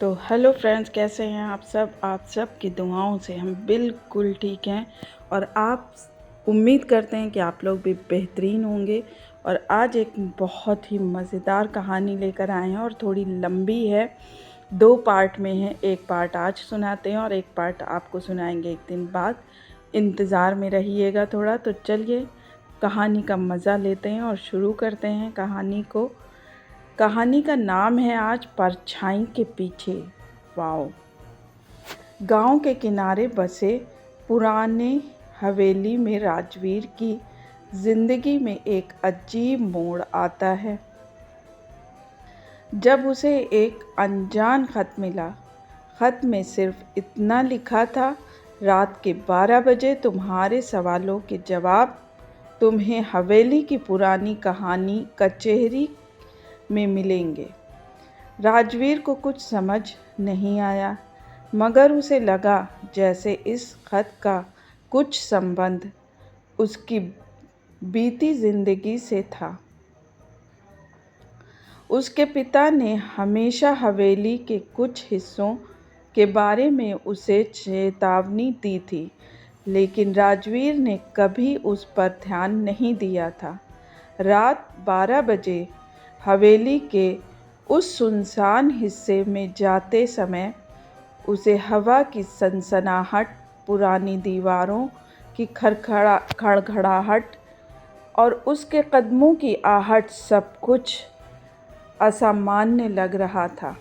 तो hello friends, कैसे हैं आप सब की दुआओं से हम बिल्कुल ठीक हैं। और आप उम्मीद करते हैं कि आप लोग भी बेहतरीन होंगे। और आज एक बहुत ही मज़ेदार कहानी लेकर आए हैं और थोड़ी लंबी है, 2 पार्ट में है। एक पार्ट आज सुनाते हैं और एक पार्ट आपको सुनाएंगे एक दिन बाद। इंतज़ार में रहिएगा थोड़ा। तो चलिए कहानी का मज़ा लेते हैं और शुरू करते हैं कहानी को। कहानी का नाम है आज परछाई के पीछे। वाओ। गांव के किनारे बसे पुराने हवेली में राजवीर की जिंदगी में एक अजीब मोड़ आता है जब उसे एक अनजान खत मिला। खत में सिर्फ इतना लिखा था, रात के 12 बजे तुम्हारे सवालों के जवाब तुम्हें हवेली की पुरानी कहानी कचहरी में मिलेंगे। राजवीर को कुछ समझ नहीं आया, मगर उसे लगा जैसे इस खत का कुछ संबंध उसकी बीती जिंदगी से था। उसके पिता ने हमेशा हवेली के कुछ हिस्सों के बारे में उसे चेतावनी दी थी, लेकिन राजवीर ने कभी उस पर ध्यान नहीं दिया था। रात 12 बजे हवेली के उस सुनसान हिस्से में जाते समय उसे हवा की सनसनाहट, पुरानी दीवारों की खड़खड़ाहट और उसके कदमों की आहट सब कुछ असामान्य लग रहा था।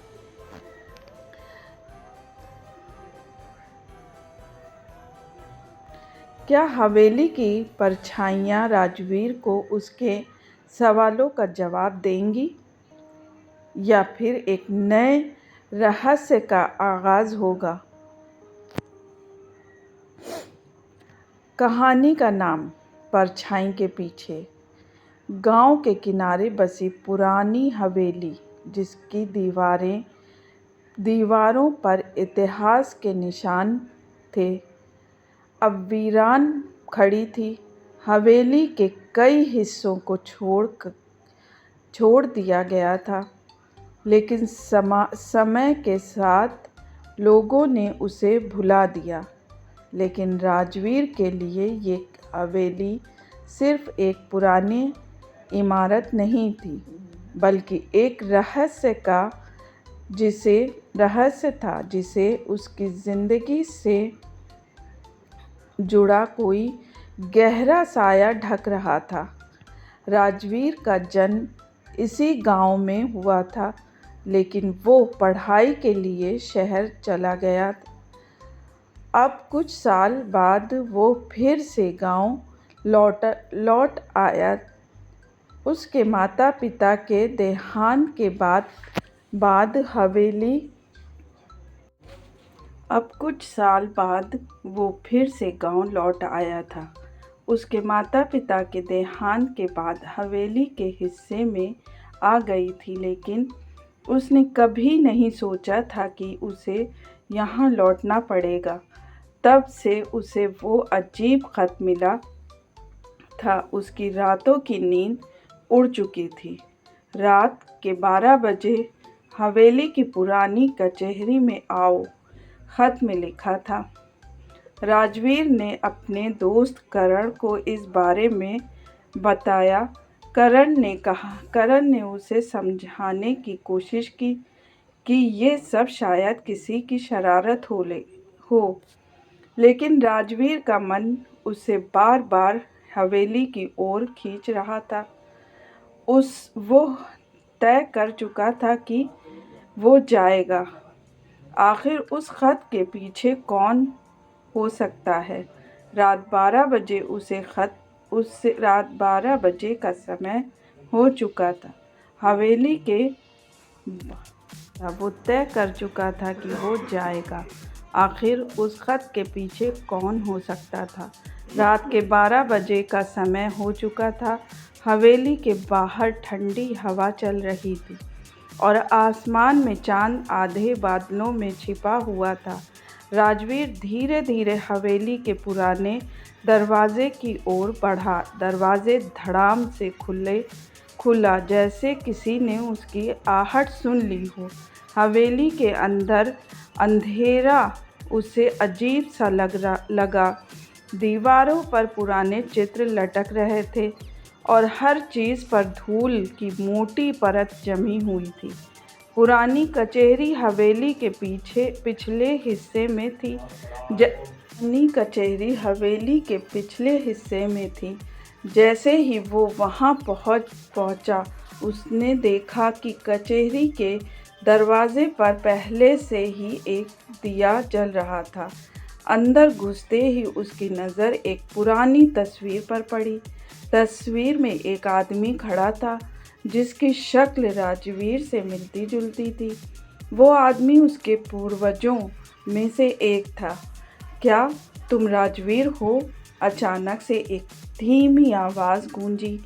क्या हवेली की परछाइयाँ राजवीर को उसके सवालों का जवाब देंगी, या फिर एक नए रहस्य का आगाज होगा? कहानी का नाम परछाई के पीछे। गांव के किनारे बसी पुरानी हवेली, जिसकी दीवारों पर इतिहास के निशान थे, अब वीरान खड़ी थी। हवेली के कई हिस्सों को छोड़ दिया गया था, लेकिन समय के साथ लोगों ने उसे भुला दिया। लेकिन राजवीर के लिए ये हवेली सिर्फ एक पुरानी इमारत नहीं थी, बल्कि एक रहस्य था जिसे उसकी ज़िंदगी से जुड़ा कोई गहरा साया ढक रहा था। राजवीर का जन्म इसी गांव में हुआ था, लेकिन वो पढ़ाई के लिए शहर चला गया। अब कुछ साल बाद वो फिर से गांव लौट आया। उसके माता पिता के देहांत के बाद हवेली अब कुछ साल बाद वो फिर से गांव लौट आया था। उसके माता पिता के देहांत के बाद हवेली के हिस्से में आ गई थी, लेकिन उसने कभी नहीं सोचा था कि उसे यहाँ लौटना पड़ेगा। तब से उसे वो अजीब खत मिला था, उसकी रातों की नींद उड़ चुकी थी। रात के 12 बजे हवेली की पुरानी कचहरी में आओ, खत में लिखा था। राजवीर ने अपने दोस्त करण को इस बारे में बताया। करण ने उसे समझाने की कोशिश की कि ये सब शायद किसी की शरारत हो, लेकिन राजवीर का मन उसे बार बार हवेली की ओर खींच रहा था। वो तय कर चुका था कि वो जाएगा। आखिर उस खत के पीछे कौन हो सकता है? रात 12 बजे का समय हो चुका था। हवेली के वो तय कर चुका था कि वो जाएगा। आखिर उस खत के पीछे कौन हो सकता था? रात के 12 बजे का समय हो चुका था। हवेली के बाहर ठंडी हवा चल रही थी और आसमान में चांद आधे बादलों में छिपा हुआ था। राजवीर धीरे धीरे हवेली के पुराने दरवाजे की ओर बढ़ा। दरवाजे धड़ाम से खुला, जैसे किसी ने उसकी आहट सुन ली हो। हवेली के अंदर अंधेरा उसे अजीब सा लगा। दीवारों पर पुराने चित्र लटक रहे थे और हर चीज़ पर धूल की मोटी परत जमी हुई थी। पुरानी कचहरी हवेली के पिछले हिस्से में थी। पुरानी कचहरी हवेली के पिछले हिस्से में थी। जैसे ही वो वहाँ पहुँचा, उसने देखा कि कचहरी के दरवाजे पर पहले से ही एक दिया जल रहा था। अंदर घुसते ही उसकी नज़र एक पुरानी तस्वीर पर पड़ी। तस्वीर में एक आदमी खड़ा था जिसकी शक्ल राजवीर से मिलती जुलती थी। वो आदमी उसके पूर्वजों में से एक था। क्या तुम राजवीर हो? अचानक से एक धीमी आवाज़ गूंजी।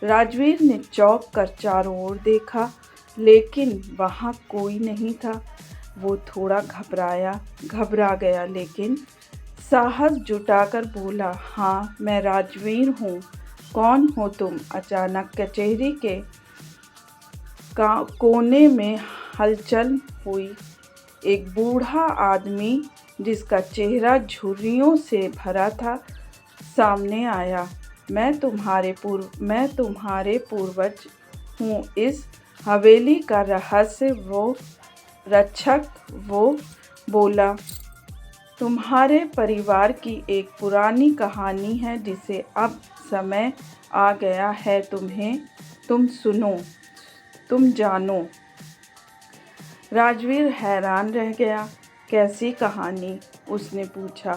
राजवीर ने चौंक कर चारों ओर देखा, लेकिन वहाँ कोई नहीं था। वो थोड़ा घबरा गया, लेकिन साहस जुटाकर बोला, हाँ, मैं राजवीर हूँ। कौन हो तुम? अचानक कचहरी के कोने में हलचल हुई। एक बूढ़ा आदमी जिसका चेहरा झुर्रियों से भरा था, सामने आया। मैं तुम्हारे पूर्वज हूँ, इस हवेली का रहस्य रक्षक। वो बोला, तुम्हारे परिवार की एक पुरानी कहानी है जिसे अब समय आ गया है तुम सुनो, तुम जानो। राजवीर हैरान रह गया। कैसी कहानी? उसने पूछा।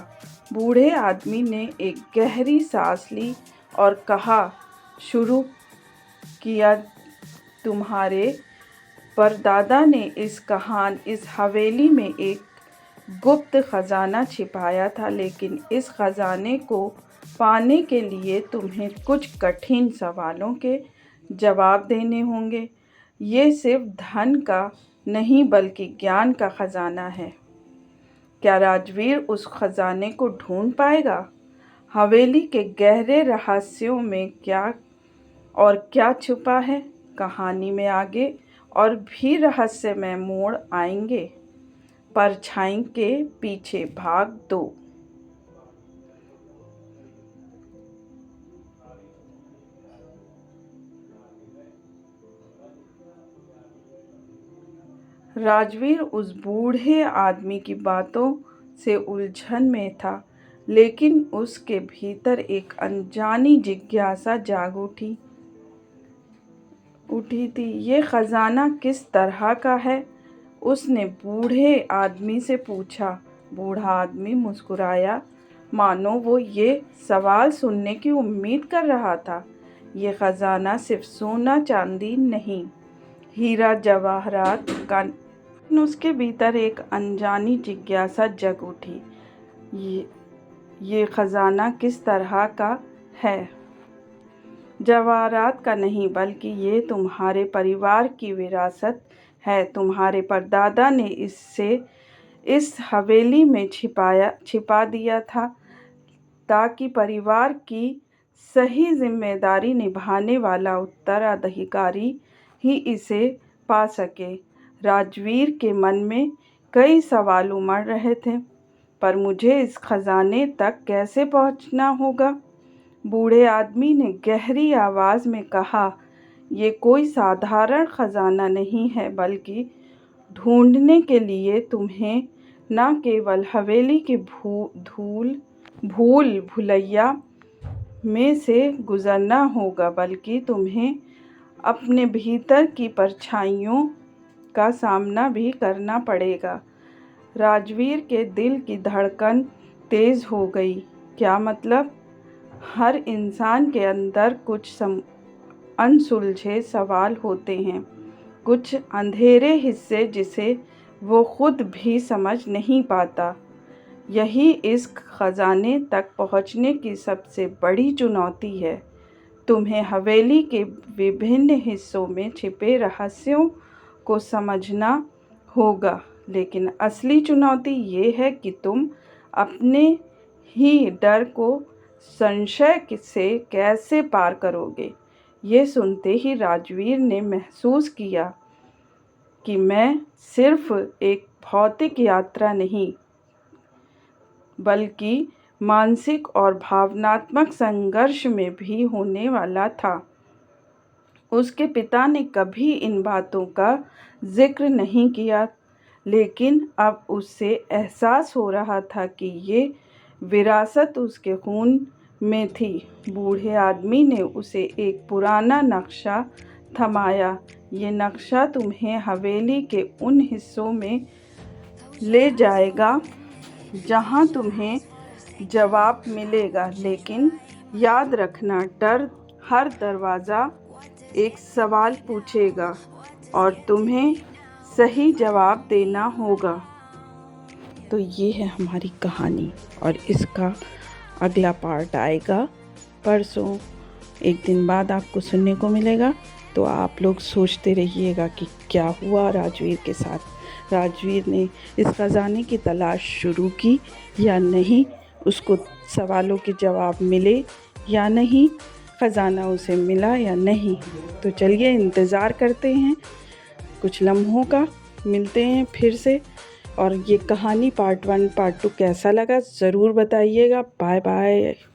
बूढ़े आदमी ने एक गहरी सांस ली और कहा, शुरू किया, तुम्हारे परदादा ने इस हवेली में एक गुप्त खजाना छिपाया था, लेकिन इस खजाने को पाने के लिए तुम्हें कुछ कठिन सवालों के जवाब देने होंगे। ये सिर्फ धन का नहीं बल्कि ज्ञान का खजाना है। क्या राजवीर उस खजाने को ढूंढ पाएगा? हवेली के गहरे रहस्यों में क्या छुपा है? कहानी में आगे और भी रहस्यमय मोड़ आएंगे। परछाई के पीछे भाग 2। राजवीर उस बूढ़े आदमी की बातों से उलझन में था, लेकिन उसके भीतर एक अनजानी जिज्ञासा जाग उठी थी। ये खजाना किस तरह का है? उसने बूढ़े आदमी से पूछा। बूढ़ा आदमी मुस्कुराया, मानो वो ये सवाल सुनने की उम्मीद कर रहा था। ये खजाना सिर्फ सोना चांदी नहीं, हीरा जवाहरात का। उसके भीतर एक अनजानी जिज्ञासा जग उठी। ये खजाना किस तरह का है? जवाहरात का नहीं, बल्कि ये तुम्हारे परिवार की विरासत है। तुम्हारे परदादा ने इस हवेली में छिपा दिया था, ताकि परिवार की सही जिम्मेदारी निभाने वाला उत्तराधिकारी ही इसे पा सके। राजवीर के मन में कई सवाल उमड़ रहे थे। पर मुझे इस खजाने तक कैसे पहुंचना होगा? बूढ़े आदमी ने गहरी आवाज़ में कहा, ये कोई साधारण खजाना नहीं है, बल्कि ढूंढने के लिए तुम्हें न केवल हवेली के भूल भुलैया में से गुजरना होगा, बल्कि तुम्हें अपने भीतर की परछाइयों का सामना भी करना पड़ेगा। राजवीर के दिल की धड़कन तेज हो गई। क्या मतलब? हर इंसान के अंदर कुछ अनसुलझे सवाल होते हैं, कुछ अंधेरे हिस्से जिसे वो खुद भी समझ नहीं पाता। यही इस खजाने तक पहुंचने की सबसे बड़ी चुनौती है। तुम्हें हवेली के विभिन्न हिस्सों में छिपे रहस्यों को समझना होगा, लेकिन असली चुनौती ये है कि तुम अपने ही डर को संशय से कैसे पार करोगे। ये सुनते ही राजवीर ने महसूस किया कि मैं सिर्फ एक भौतिक यात्रा नहीं बल्कि मानसिक और भावनात्मक संघर्ष में भी होने वाला था। उसके पिता ने कभी इन बातों का जिक्र नहीं किया, लेकिन अब उससे एहसास हो रहा था कि ये विरासत उसके खून में थी। बूढ़े आदमी ने उसे एक पुराना नक्शा थमाया। ये नक्शा तुम्हें हवेली के उन हिस्सों में ले जाएगा जहाँ तुम्हें जवाब मिलेगा, लेकिन याद रखना, डर हर दरवाज़ा एक सवाल पूछेगा और तुम्हें सही जवाब देना होगा। तो ये है हमारी कहानी और इसका अगला पार्ट आएगा परसों। एक दिन बाद आपको सुनने को मिलेगा। तो आप लोग सोचते रहिएगा कि क्या हुआ राजवीर के साथ। राजवीर ने इस खजाने की तलाश शुरू की या नहीं, उसको सवालों के जवाब मिले या नहीं, ख़जाना उसे मिला या नहीं। तो चलिए इंतज़ार करते हैं कुछ लम्हों का। मिलते हैं फिर से। और ये कहानी पार्ट 1 पार्ट 2 कैसा लगा ज़रूर बताइएगा। Bye bye.